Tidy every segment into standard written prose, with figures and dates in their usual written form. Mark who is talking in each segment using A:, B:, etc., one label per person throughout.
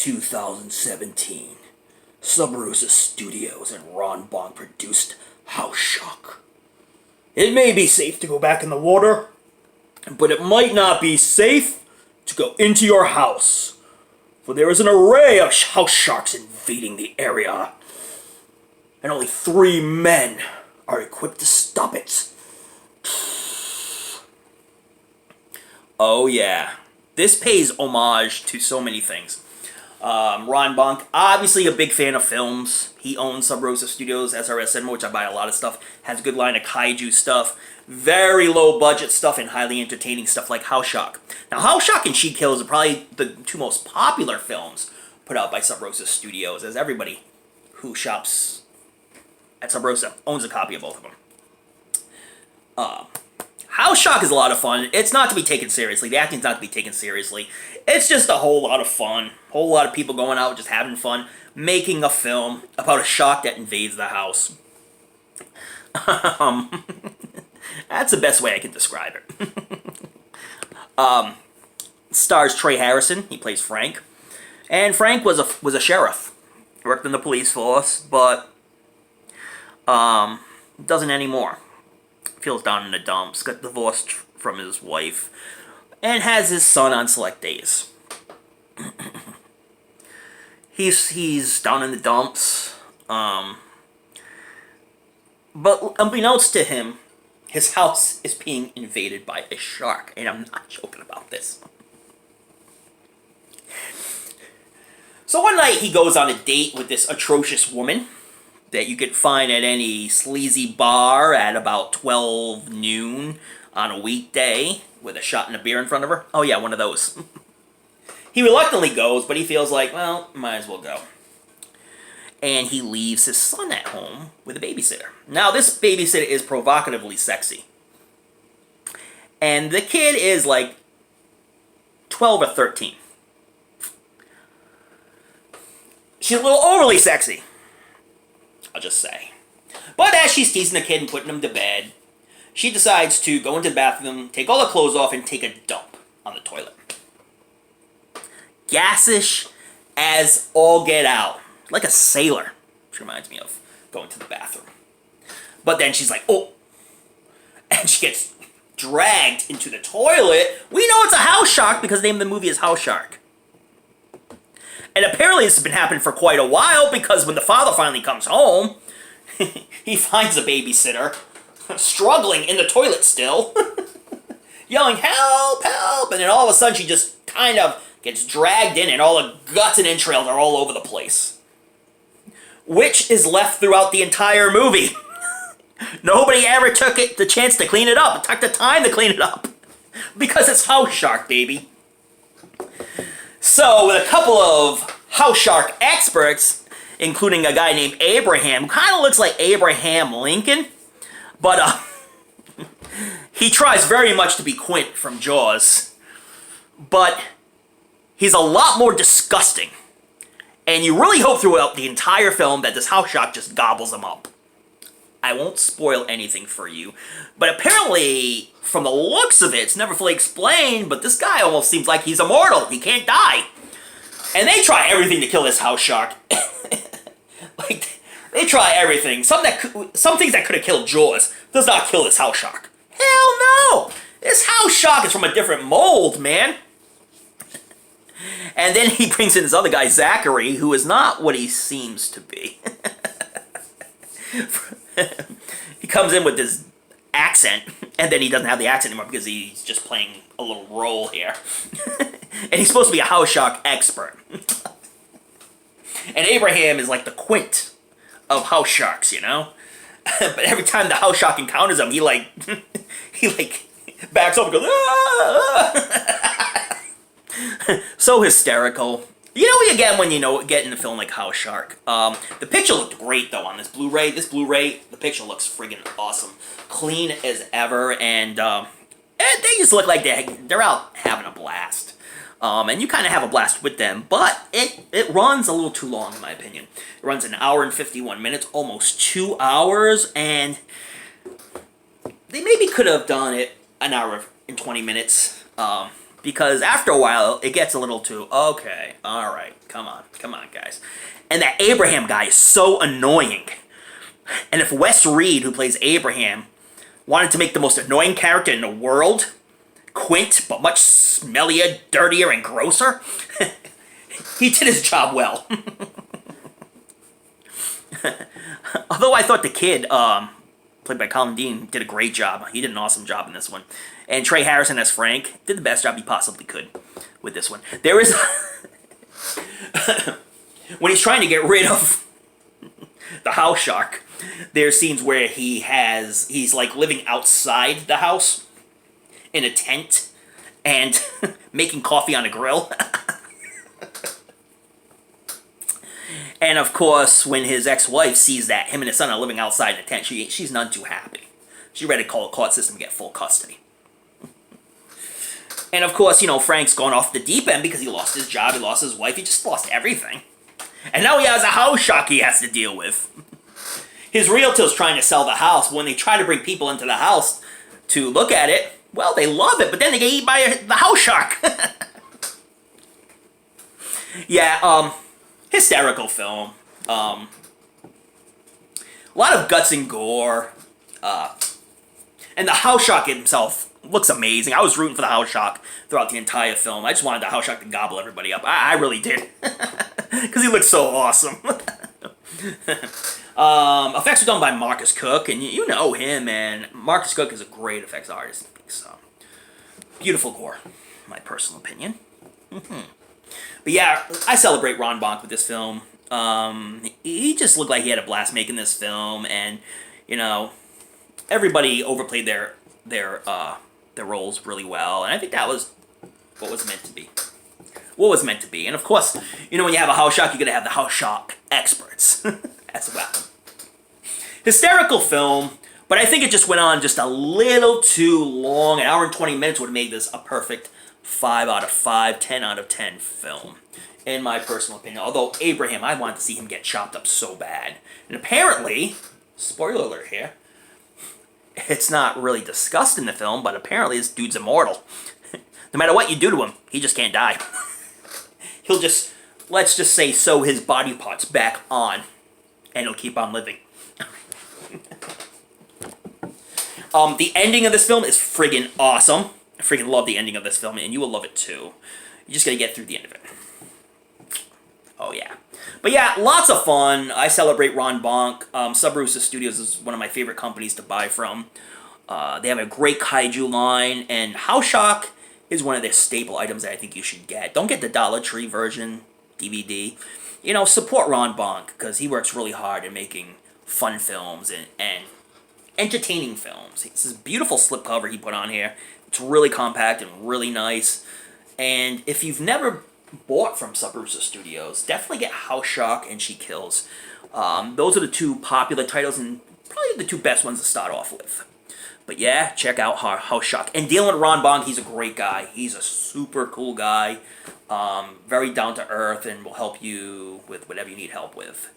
A: 2017, Sub-Rosa Studios and Ron Bond produced House Shock. It may be safe to go back in the water, but it might not be safe to go into your house, for there is an array of house sharks invading the area, and only 3 men are equipped to stop it. Oh yeah, this pays homage to so many things. Ron Bonk, obviously a big fan of films. He owns Sub-Rosa Studios, SRS Cinema, which I buy a lot of stuff. Has a good line of kaiju stuff. Very low budget stuff and highly entertaining stuff like House Shock. Now, House Shock and She Kills are probably the 2 most popular films put out by Sub-Rosa Studios, as everybody who shops at Sub-Rosa owns a copy of both of them. House Shock is a lot of fun. It's not to be taken seriously. The acting's not to be taken seriously. It's just a whole lot of fun. Whole lot of people going out just having fun, making a film about a shark that invades the house. That's the best way I can describe it. Stars Trey Harrison. He plays Frank. And Frank was a sheriff. He worked in the police force, but doesn't anymore. Feels down in the dumps, got divorced from his wife, and has his son on select days. he's down in the dumps, but unbeknownst to him, his house is being invaded by a shark, and I'm not joking about this. So one night he goes on a date with this atrocious woman that you could find at any sleazy bar at about 12 noon on a weekday with a shot and a beer in front of her. Oh yeah, one of those. He reluctantly goes, but he feels like, well, might as well go. And he leaves his son at home with a babysitter. Now, this babysitter is provocatively sexy. And the kid is like 12 or 13. She's a little overly sexy, I'll just say. But as she's teasing the kid and putting him to bed, she decides to go into the bathroom, take all the clothes off, and take a dump on the toilet. Gassish as all get out. Like a sailor, which reminds me of going to the bathroom. But then she's like, oh. And she gets dragged into the toilet. We know it's a house shark because the name of the movie is House Shark. And apparently this has been happening for quite a while, because when the father finally comes home, he finds a babysitter struggling in the toilet still, yelling, help, help, and then all of a sudden she just kind of gets dragged in and all the guts and entrails are all over the place. Which is left throughout the entire movie. Nobody ever took the chance to clean it up, took the time to clean it up. Because it's House Shark, baby. So, with a couple of House Shark experts, including a guy named Abraham, who kind of looks like Abraham Lincoln, but he tries very much to be Quint from Jaws, but he's a lot more disgusting, and you really hope throughout the entire film that this House Shark just gobbles him up. I won't spoil anything for you, but apparently, from the looks of it, it's never fully explained, but this guy almost seems like he's immortal. He can't die. And they try everything to kill this house shark. Like, they try everything. Some things that could have killed Jaws does not kill this house shark. Hell no! This house shark is from a different mold, man. And then he brings in this other guy, Zachary, who is not what he seems to be. He comes in with this accent, and then he doesn't have the accent anymore because he's just playing a little role here. And he's supposed to be a house shark expert. And Abraham is like the Quint of house sharks, you know? But every time the house shark encounters him, he backs up and goes, ah! So hysterical. You know what you get when get in a film like House Shark. The picture looked great, though, on this Blu-ray. The picture looks friggin' awesome. Clean as ever, and they just look like they're out having a blast. And you kind of have a blast with them, but it runs a little too long, in my opinion. It runs 1 hour and 51 minutes, almost 2 hours, and they maybe could have done it 1 hour and 20 minutes. But because after a while, it gets a little too, okay, alright, come on, guys. And that Abraham guy is so annoying. And if Wes Reed, who plays Abraham, wanted to make the most annoying character in the world, Quint, but much smellier, dirtier, and grosser, he did his job well. Although I thought the kid, played by Colin Dean, did a great job. He did an awesome job in this one. And Trey Harrison as Frank did the best job he possibly could with this one. There is... when he's trying to get rid of the house shark, there's scenes where he's like living outside the house in a tent and making coffee on a grill. And of course, when his ex-wife sees that him and his son are living outside in a tent, she's none too happy. She's ready to call a court system to get full custody. And of course, you know, Frank's gone off the deep end because he lost his job, he lost his wife, he just lost everything. And now he has a house shark he has to deal with. His realtor's trying to sell the house. When they try to bring people into the house to look at it, well, they love it, but then they get eaten by the house shark. Yeah, hysterical film. A lot of guts and gore. And the house shark himself looks amazing. I was rooting for the house shark throughout the entire film. I just wanted the house shark to gobble everybody up. I really did. Because he looks so awesome. Effects were done by Marcus Cook, and you know him, man. Marcus Cook is a great effects artist. So, beautiful gore, my personal opinion. But yeah, I celebrate Ron Bonk with this film. He just looked like he had a blast making this film, and you know, everybody overplayed their roles really well, and I think that was what was meant to be. What was meant to be. And of course, you know, when you have a house shark, you're going to have the house shark experts as well. Hysterical film, but I think it just went on just a little too long. An hour and 20 minutes would have made this a perfect 5 out of 5, 10 out of 10 film, in my personal opinion. Although Abraham, I wanted to see him get chopped up so bad. And apparently, spoiler alert here, it's not really discussed in the film, but apparently this dude's immortal. No matter what you do to him, he just can't die. He'll just, let's just say, sew his body parts back on, and he'll keep on living. The ending of this film is friggin' awesome. I friggin' love the ending of this film, and you will love it too. You just gotta get through the end of it. Oh yeah. But yeah, lots of fun. I celebrate Ron Bonk. Subrusa Studios is one of my favorite companies to buy from. They have a great kaiju line, and House Shark is one of their staple items that I think you should get. Don't get the Dollar Tree version DVD. You know, support Ron Bonk, because he works really hard in making fun films and entertaining films. This is a beautiful slipcover he put on here. It's really compact and really nice. And if you've never bought from Subrusa Studios, definitely get House Shark and She Kills. Those are the two popular titles and probably the two best ones to start off with. But yeah, check out House Shark. And dealing with Ron Bonk, he's a great guy. He's a super cool guy. Very down to earth and will help you with whatever you need help with.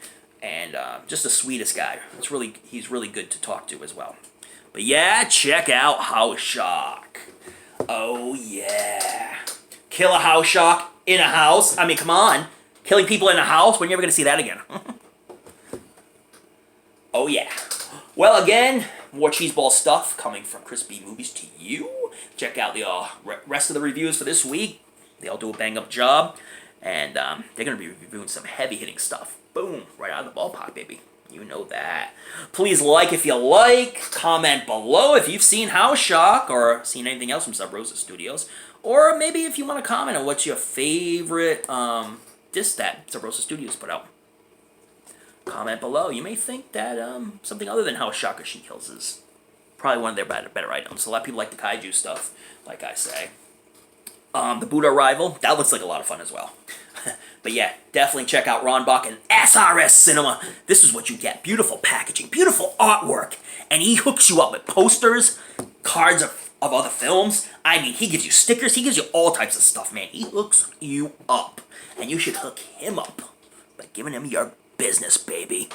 A: And just the sweetest guy. He's really good to talk to as well. But yeah, check out House Shark. Oh yeah. Kill a house shark in a house. I mean, come on. Killing people in a house? When are you ever going to see that again? Oh yeah. Well, again, more cheeseball stuff coming from ChrisB Movies to you. Check out the rest of the reviews for this week. They all do a bang-up job. And they're going to be reviewing some heavy-hitting stuff. Boom. Right out of the ballpark, baby. You know that. Please like if you like. Comment below if you've seen House Shark or seen anything else from Subrusa Studios. Or maybe if you want to comment on what's your favorite disc that Subrusa Studios put out. Comment below. You may think that something other than House Shark or She Kills is probably one of their better items. A lot of people like the kaiju stuff, like I say. The Buddha Arrival, that looks like a lot of fun as well. But yeah, definitely check out Ron Bonk and SRS Cinema. This is what you get. Beautiful packaging, beautiful artwork. And he hooks you up with posters, cards of other films. I mean, he gives you stickers. He gives you all types of stuff, man. He hooks you up. And you should hook him up by giving him your business, baby.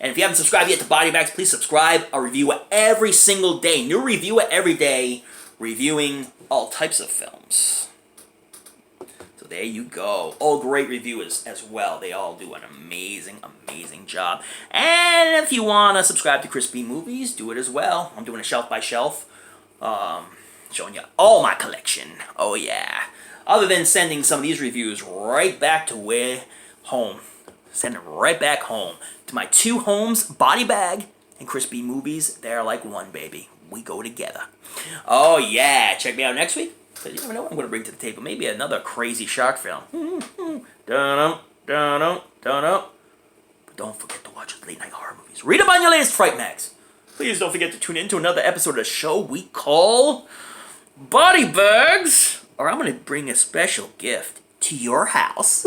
A: And if you haven't subscribed yet to Body Bags, please subscribe. I review it every single day. New reviewer every day. Reviewing all types of films. So there you go. All great reviewers as well. They all do an amazing, amazing job. And if you want to subscribe to ChrisB Movies, do it as well. I'm doing a shelf by shelf. Showing you all my collection. Oh yeah. Other than sending some of these reviews right back to where home. Send them right back home. To my 2 homes, Body Bag and ChrisB Movies. They're like one, baby. We go together. Oh yeah. Check me out next week. Because you never know what I'm going to bring to the table. Maybe another crazy shark film. But don't forget to watch late night horror movies. Read about your latest Fright Mags. Please don't forget to tune in to another episode of the show we call Body Bags. Or I'm going to bring a special gift to your house.